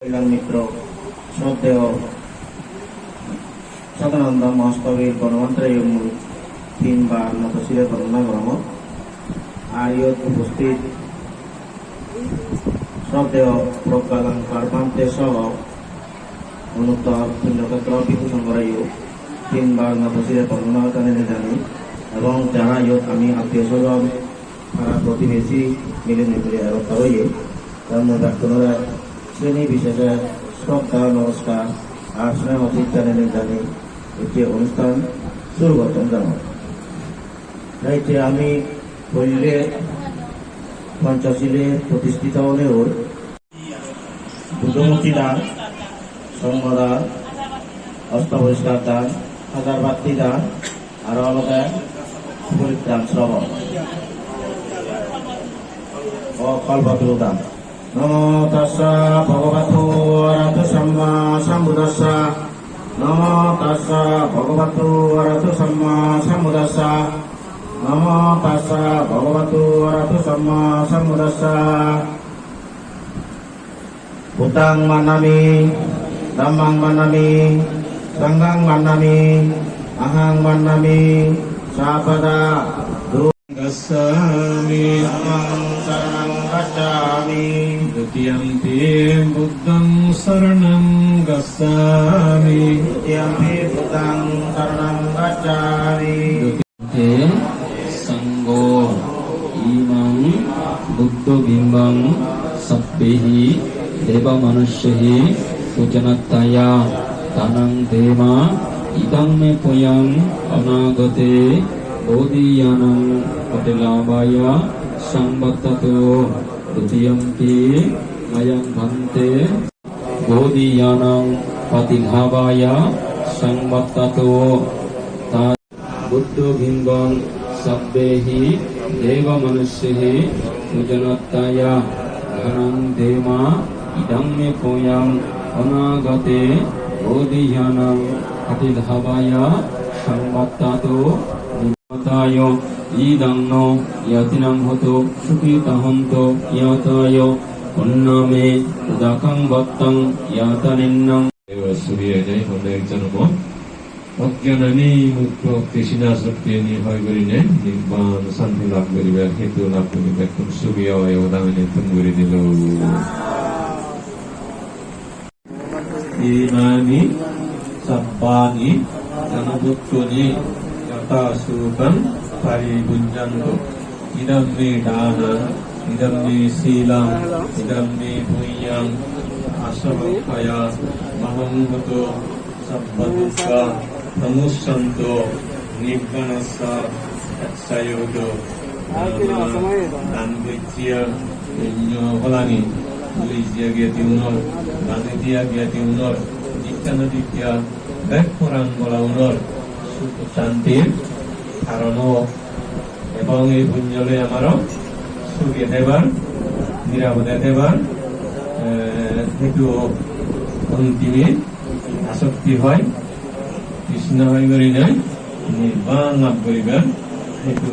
কল্যাণ মিত্র শ্রদ্ধেয় সদানন্দ মহাস্তবীর গণমন্ত্রী তিনবার নতশিরে করুণাগ্রহ আয়ত উপস্থিত শ্রদ্ধেয় প্রজ্ঞালঙ্কার পান্তে সহ অনুত্তর পুণ্যক্ষেত্র পিতু সংগ্রাহী তিনবার নতশিরে করুণাকানে জানি এবং যারা ইয়ত আমি আত্মীয় স্বজন পাড়া প্রতিবেশী মিলে মিলে এলাকা রয়ে তার মধ্যে শ্রেণী বিশেষে শ্রদ্ধা নমস্কার আর স্নেহ চিন্তানে জানি একটি অনুষ্ঠান শুরু করতাম জানো তাইতে আমি শরীরে পঞ্চশীলে প্রতিষ্ঠিত হলেও বুদ্ধমূর্তি দান সংঘদান অষ্টপরিষ্কার দান হাজার বাত্তি দান আর আলাদা পরিত্রাণ শ্রবণ ও কল্পতরু দান নমো তাস্সা ভগবতো অরহতো সাম্মা সম্বুদ্ধাস্সা নমো তাস্সা ভগবতো অরহতো সাম্মা সম্বুদ্ধাস্সা নমো তাস্সা ভগবতো অরহতো সাম্মা সম্বুদ্ধাস্সা বুদ্ধং মানামি ধম্মং মানামি সংঘং মানামি অহং মানামি সাপদা गच्छामि ধম্মং শরণং গচ্ছামি द्वितीयम्पि बुद्धं शरणं गच्छामि द्वितीयम्पि बुद्धं शरणं गच्छामि द्वितीये संघो इमं बुद्धबिम्बं सभ्यैः देवमनुष्यैः पूजनत्तया तनं देमा इदं मे पुयं अनागते बोधियानं पटिलाभाय संवर्ततो द्वितीयम्पि मयं भन्ते बोधियानं पतिलाभाय संवर्ततो बुद्धबिम्बं सभ्यैः देवमनुष्यैः पूजनत्तया धनं देमा इदं मे पुयं अनागते बोधियानं पटिलाभाय संवर्ततो ताय ईदन्नो यतिनं हतो सुखितहन्तो यताय अन्नमे उदकं वत्तं यतनिन्नं सूर्यजय অনেক জন্ম অজ্ঞানী মুক্ত কৃষ্ণা শক্তি নির্ভয় করিলে নির্বাণ শান্তি লাভ করিবার হেতু লাভ করিবার খুব সুবিয় অবদানে তুম করে দিল ইমানি সাব্বানি জানবুত্তনি यथाशूकं परिभुञ्जन्तु इदं मे दानं इदं मे शीलं इदं मे भूयं आशवोपया महङ्गतो सब्बदुःखा प्रमुष्यन्तो निब्बनस्स यत्सयोतो दानविज्य पुण्यफलानि बुलिज्य জ্ঞাতি উনর দানিদিয়া জ্ঞাতি উনর নিত্যানদিত্য ব্যাকপরাণ বলা উনর শান্তির কারণ এবং এই পুণ্যলে আমার সুখে দেবার নিরাপদে দেবার হেতু অন্তিমে আসক্তি হয় কৃষ্ণ হয় করি নাই নির্বাণ লাভ করিবার হেতু